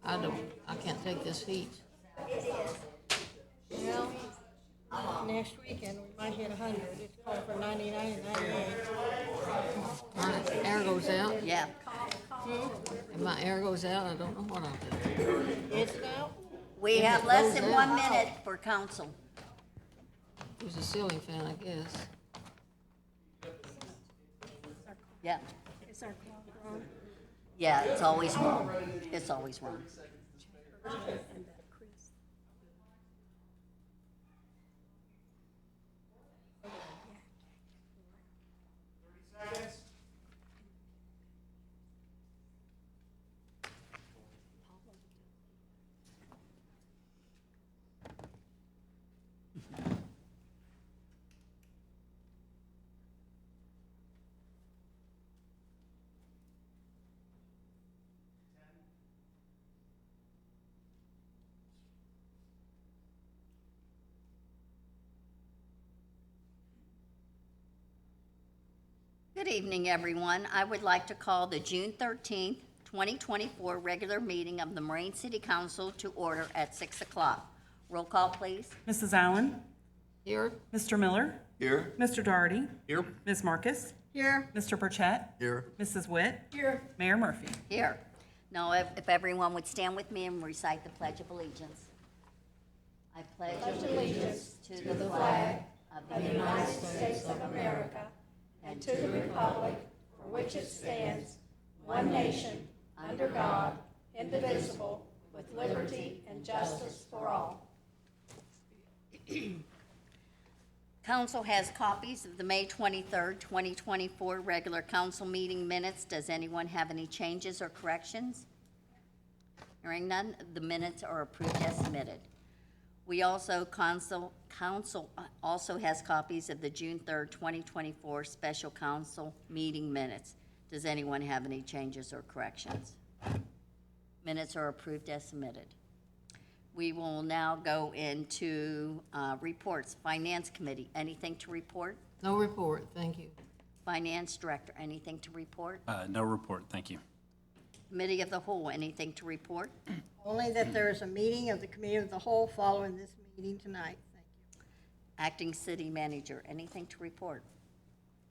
I can't take this heat. Well, next weekend, we might hit 100. It's called for 99 and 98. My air goes out. Yeah. If my air goes out, I don't know what I'll do. It's now, We If have it less goes than out. 1 minute for council. Use a ceiling fan, I guess. Yeah. is our clock wrong? Yeah, it's always wrong. It's always wrong. Good evening, everyone. I would like to call the June 13th, 2024 regular meeting of the Moraine City Council to order at 6 o'clock. Roll call, please. Mrs. Allen, Here, Mr. Miller, Here. Mr. Doherty, Here. Ms. Marcus, Here. Mr. Burchett, Here. Mrs. Witt, Here. Mayor Murphy. Here. Now, if everyone would stand with me and recite the Pledge of Allegiance. I pledge allegiance to the flag of the United States of America and to the republic for which it stands, one nation, under God, indivisible, with liberty and justice for all. Council has copies of the May 23rd, 2024 regular council meeting minutes. Does anyone have any changes or corrections? Hearing none, the minutes are approved as submitted. We also, council also has copies of the June 3rd, 2024 special council meeting minutes. Does anyone have any changes or corrections? Minutes are approved as submitted. We will now go into reports. Finance Committee, anything to report? no report, thank you. Finance Director, anything to report? No report, thank you. Committee of the Whole, anything to report? Only that there is a meeting of the Committee of the Whole following this meeting tonight. Thank you. Acting City Manager, anything to report?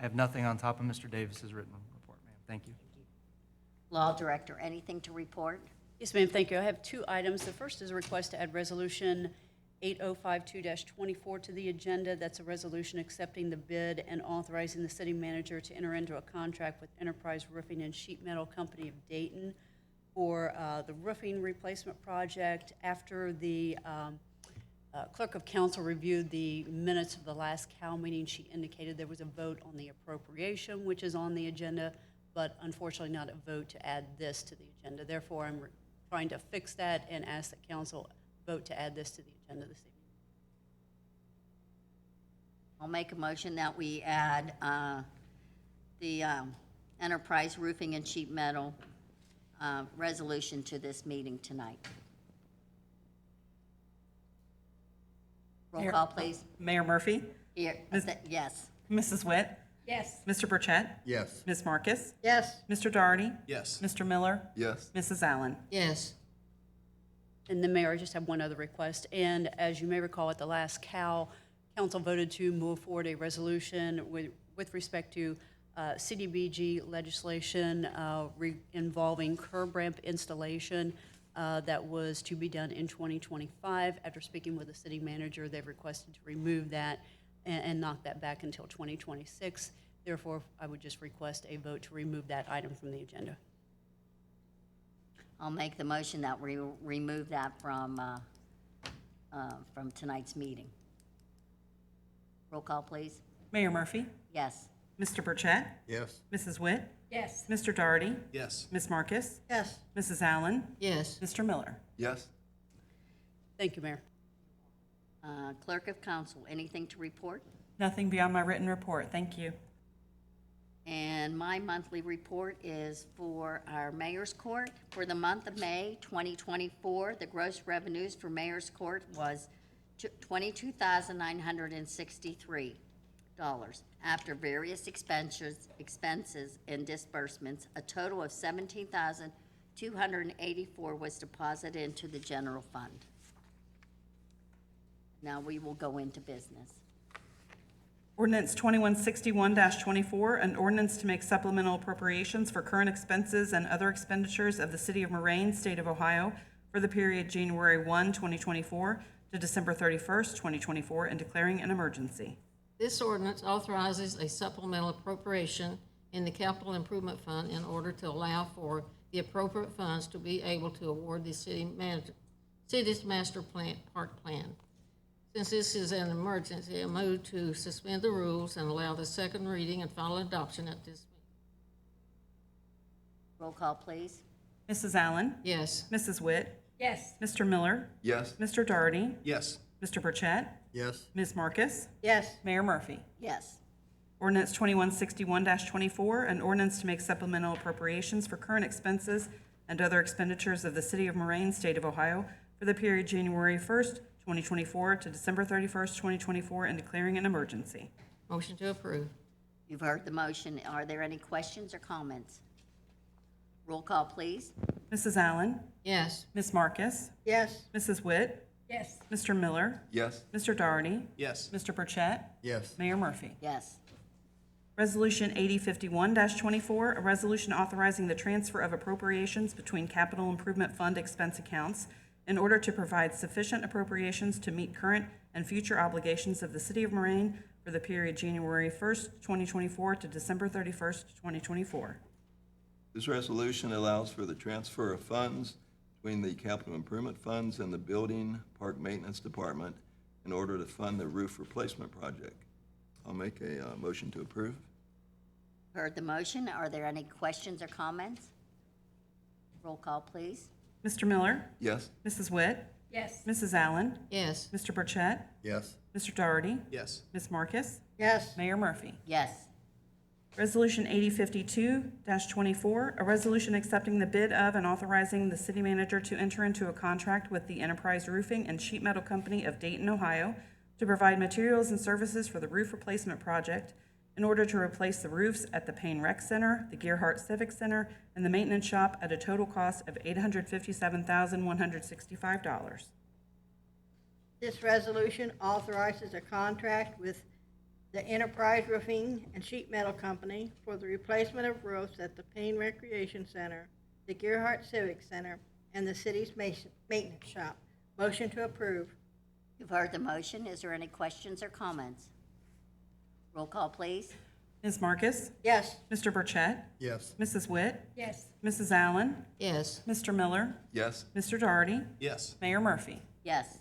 I have nothing on top of Mr. Davis's written report, ma'am. Thank you. Law Director, anything to report? Yes, ma'am, thank you. I have two items. The first is a request to add Resolution 8052-24 to the agenda. That's a resolution accepting the bid and authorizing the city manager to enter into a contract with Enterprise Roofing and Sheet Metal Company of Dayton for the roofing replacement project. After the clerk of council reviewed the minutes of the last COW meeting, she indicated there was a vote on the appropriation, which is on the agenda, but unfortunately not a vote to add this to the agenda. Therefore, I'm trying to fix that and ask that council vote to add this to the agenda this evening. I'll make a motion that we add the Enterprise Roofing and Sheet Metal resolution to this meeting tonight. Roll Mayor- call, please. Mayor Murphy, Here, yes. Mrs. Witt, Yes. Mr. Burchett, Yes. Ms. Marcus, Yes. Mr. Doherty, Yes. Mr. Miller, Yes. Mrs. Allen. Yes, And then, Mayor, I just have one other request. And as you may recall, at the last COW, council voted to move forward a resolution with respect to CDBG legislation involving curb ramp installation that was to be done in 2025. After speaking with the city manager, they've requested to remove that and knock that back until 2026. Therefore, I would just request a vote to remove that item from the agenda. I'll make the motion that we remove that from tonight's meeting. Roll call, please. Mayor Murphy, Yes. Mr. Burchett, Yes. Mrs. Witt, Yes. Mr. Doherty, Yes. Ms. Marcus, Yes. Mrs. Allen, yes, Mr. Miller. Yes. Thank you, Mayor. Clerk of Council, anything to report? Nothing beyond my written report. Thank you. And my monthly report is for our Mayor's Court. For the month of May 2024, the gross revenues for Mayor's Court was $22,963. After various expenses and disbursements, a total of $284 was deposited into the general fund. Now we will go into business. Ordinance 2161-24, an ordinance to make supplemental appropriations for current expenses and other expenditures of the City of Moraine, State of Ohio, for the period January 1, 2024 to December 31st, 2024, and declaring an emergency. This ordinance authorizes a supplemental appropriation in the Capital Improvement Fund in order to allow for the appropriate funds to be able to award the city's master plan, park plan. Since this is an emergency, I move to suspend the rules and allow the second reading and final adoption at this meeting. Roll call, please. Mrs. Allen? Yes. Mrs. Witt? Yes. Mr. Miller? Yes. Mr. Doherty? Yes. Mr. Burchett? Yes. Ms. Marcus? Yes. Mayor Murphy? Yes. Ordinance 2161-24, an ordinance to make supplemental appropriations for current expenses and other expenditures of the City of Moraine, State of Ohio, for the period January 1st, 2024 to December 31st, 2024, and declaring an emergency. Motion to approve. You've heard the motion. Are there any questions or comments? Roll call, please. Mrs. Allen? Yes. Ms. Marcus? Yes. Mrs. Witt? Yes. Mr. Miller? Yes. Mr. Doherty? Yes. Mr. Burchett? Yes. Mayor Murphy? Yes. Resolution 8051-24, a resolution authorizing the transfer of appropriations between capital improvement fund expense accounts in order to provide sufficient appropriations to meet current and future obligations of the City of Moraine for the period January 1st, 2024 to December 31st, 2024. This resolution allows for the transfer of funds between the capital improvement funds and the Building Park Maintenance Department in order to fund the roof replacement project. I'll make a motion to approve. Heard the motion. Are there any questions or comments? Roll call, please. Mr. Miller? Yes. Mrs. Witt? Yes. Mrs. Allen? Yes. Mr. Burchett? Yes. Mr. Doherty? Yes. Ms. Marcus? Yes. Mayor Murphy? Yes. Resolution 8052-24, a resolution accepting the bid of and authorizing the city manager to enter into a contract with the Enterprise Roofing and Sheet Metal Company of Dayton, Ohio, to provide materials and services for the roof replacement project in order to replace the roofs at the Payne Rec Center, the Gearhart Civic Center, and the maintenance shop at a total cost of $857,165. This resolution authorizes a contract with the Enterprise Roofing and Sheet Metal Company for the replacement of roofs at the Payne Recreation Center, the Gearhart Civic Center, and the city's maintenance shop. Motion to approve. You've heard the motion. Is there any questions or comments? Roll call, please. Ms. Marcus? Yes. Mr. Burchett? Yes. Mrs. Witt? Yes. Mrs. Allen? Yes. Mr. Miller? Yes. Mr. Doherty? Yes. Mayor Murphy? Yes.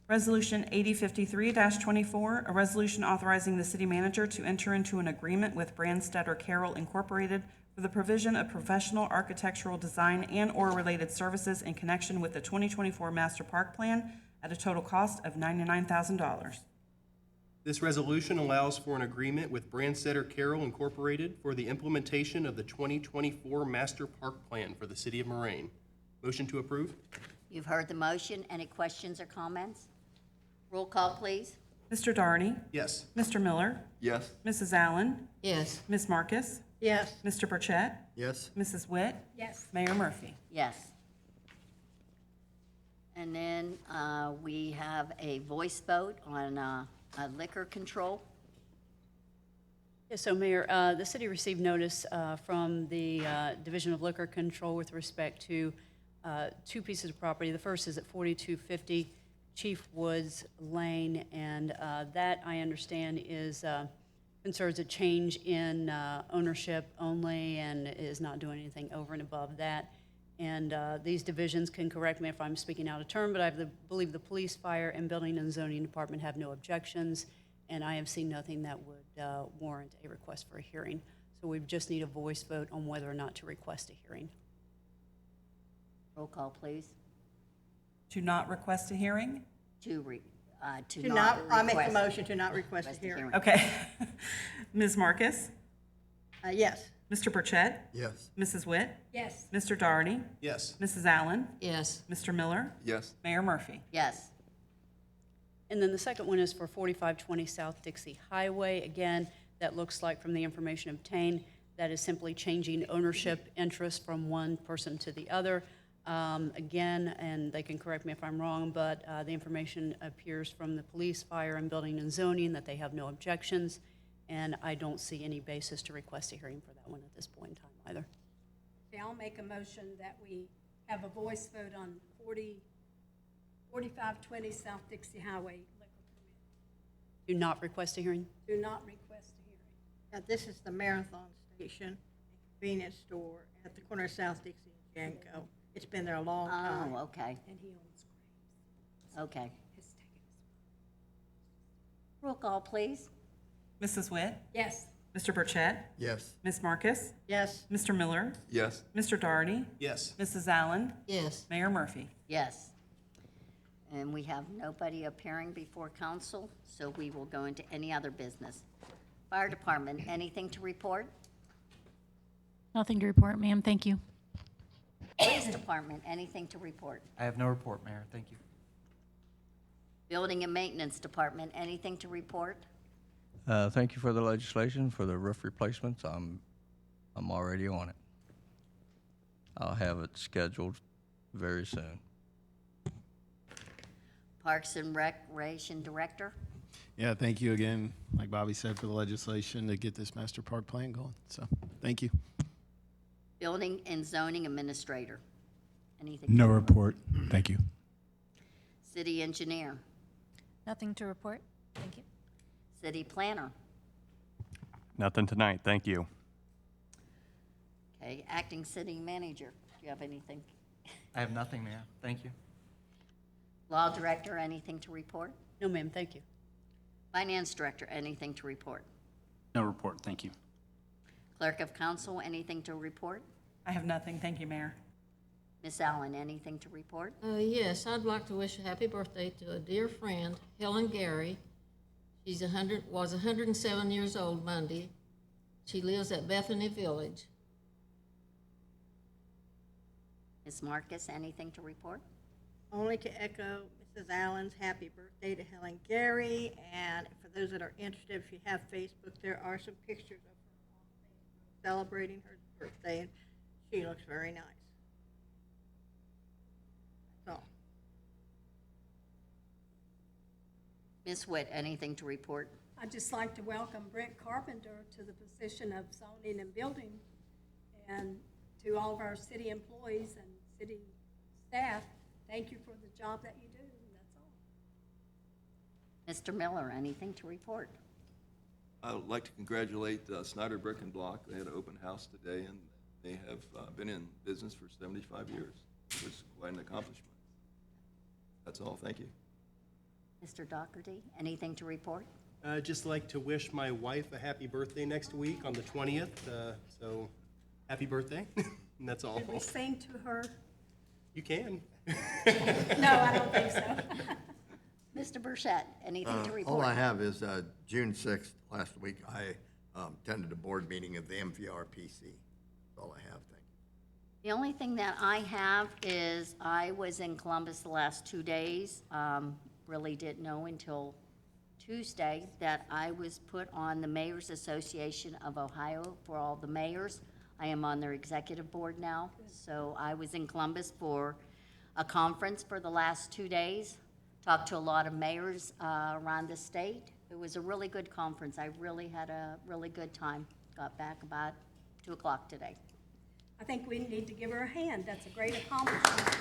Resolution 8053-24, a resolution authorizing the city manager to enter into an agreement with Brandstetter Carroll Incorporated for the provision of professional architectural design and/or related services in connection with the 2024 Master Park Plan at a total cost of $99,000. This resolution allows for an agreement with Brandstetter Carroll Incorporated for the implementation of the 2024 Master Park Plan for the City of Moraine. Motion to approve? You've heard the motion. Any questions or comments? Roll call, please. Mr. Doherty? Yes. Mr. Miller? Yes. Mrs. Allen? Yes. Ms. Marcus? Yes. Mr. Burchett? Yes. Mrs. Witt? Yes. Mayor Murphy? Yes. And then we have a voice vote on liquor control. Yes, so Mayor, the city received notice from the Division of Liquor Control with respect to two pieces of property. The first is at 4250 Chief Woods Lane, and that, I understand, is concerns a change in ownership only and is not doing anything over and above that. And these divisions can correct me if I'm speaking out of turn, but I believe the police, fire, and building and zoning department have no objections, and I have seen nothing that would warrant a request for a hearing. So we just need a voice vote on whether or not to request a hearing. Roll call, please. To not request a hearing? To To not, I make the request- motion to not request a request a hearing. hearing. Okay. Ms. Marcus? Yes. Mr. Burchett? Yes. Mrs. Witt? Yes. Mr. Doherty? Yes. Mrs. Allen? Yes. Mr. Miller? Yes. Mayor Murphy? Yes. And then the second one is for 4520 South Dixie Highway. Again, that looks like from the information obtained That is simply changing ownership interest from one person to the other. Again, and they can correct me if I'm wrong, but the information appears from the police, fire, and building and zoning that they have no objections, and I don't see any basis to request a hearing for that one at this point in time either. Okay, I'll make a motion that we have a voice vote on 4520 South Dixie Highway liquor permit. Do not request a hearing? Do not request a hearing. Now, this is the Marathon Station, convenience store at the corner of South Dixie and Janko. It's been there a long time. Oh, okay, And he owns Graves. okay. His ticket is. Roll call, please. Mrs. Witt? Yes, Mr. Burchett? Yes. Ms. Marcus? Yes, Mr. Miller? Yes. Mr. Doherty? Yes. Mrs. Allen? Yes. Mayor Murphy? Yes. And we have nobody appearing before council, so we will go into any other business. Fire Department, anything to report? Nothing to report, ma'am. Thank you. Police Department, anything to report? I have no report, Mayor. Thank you. Building and Maintenance Department, anything to report? Thank you for the legislation for the roof replacements. I'm already on it. I'll have it scheduled very soon. Parks and Recreation Director? Yeah, thank you again, like Bobby said, for the legislation to get this master park plan going. So, thank you. Building and Zoning Administrator, anything? No report. Thank you. City Engineer? Nothing to report. Thank you. City Planner? Nothing tonight, thank you. Okay, Acting City Manager, do you have anything? I have nothing, Mayor. Thank you. Law Director, anything to report? No, ma'am, thank you. Finance Director, anything to report? No report, thank you. Clerk of Council, anything to report? I have nothing. Thank you, Mayor. Miss Allen, anything to report? Yes, I'd like to wish a happy birthday to a dear friend, Helen Gary. She's 107 years old Monday. She lives at Bethany Village. Ms. Marcus, anything to report? only to echo Mrs. Allen's happy birthday to Helen Gary. And for those that are interested, if you have Facebook, there are some pictures of her on Facebook celebrating her birthday, and she looks very nice. That's all. Ms. Witt, anything to report? I'd just like to welcome Brent Carpenter to the position of zoning and building, and to all of our city employees and city staff, thank you for the job that you do, and that's all. Mr. Miller, anything to report? I would like to congratulate Snyder Brick and Block. They had an open house today, and they have been in business for 75 years. It was quite an accomplishment. That's all. Thank you. Mr. Doherty, anything to report? I'd just like to wish my wife a happy birthday next week on the 20th. So happy birthday. And that's all. Did we sing to her? You can. No, I don't think so. Mr. Burchett, anything to report? All I have is June 6th, last week, I attended a board meeting of the MVRPC. That's all I have, thank you. The only thing that I have is I was in Columbus the last 2 days. Really didn't know until Tuesday that I was put on the Mayors Association of Ohio for all the mayors. I am on their executive board now. So I was in Columbus for a conference for the last 2 days. Talked to a lot of mayors around the state. It was a really good conference. I really had a really good time. Got back about 2 o'clock today. I think we need to give her a hand. That's a great accomplishment.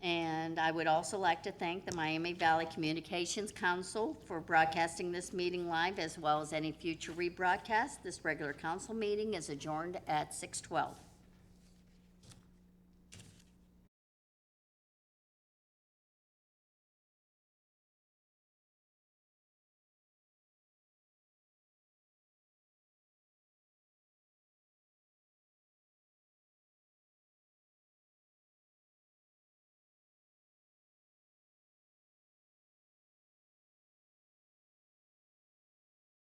And I would also like to thank the Miami Valley Communications Council for broadcasting this meeting live, as well as any future rebroadcast. This regular council meeting is adjourned at 6:12.